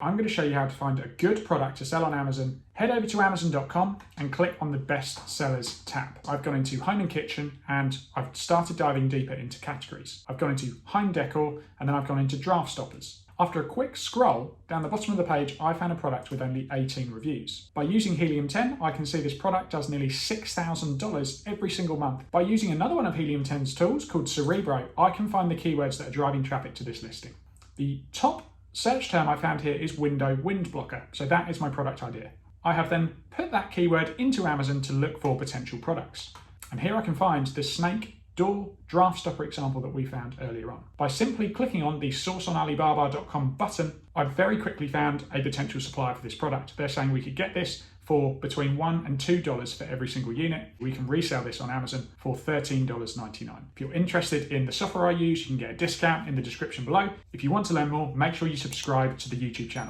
I'm going to show you how to find a good product to sell on Amazon. Head over to Amazon.com and click on the Best Sellers tab. I've gone into Home and Kitchen and I've started diving deeper into categories. I've gone into Home Decor and then I've gone into Draft Stoppers. After a quick scroll down the bottom of the page, I found a product with only 18 reviews. By using Helium 10, I can see this product does nearly $6,000 every single month. By using another one of Helium 10's tools called Cerebro, I can find the keywords that are driving traffic to this listing. The top search term I found here is window wind blocker, so that is my product idea. I have then put that keyword into Amazon to look for potential products. And here I can find the snake door draft stopper example that we found earlier on. By simply clicking on the source on Alibaba.com button, I've very quickly found a potential supplier for this product. They're saying we could get this for between $1 and $2 for every single unit. We can resell this on Amazon for $13.99. If you're interested in the software I use, you can get a discount in the description below. If you want to learn more, make sure you subscribe to the YouTube channel.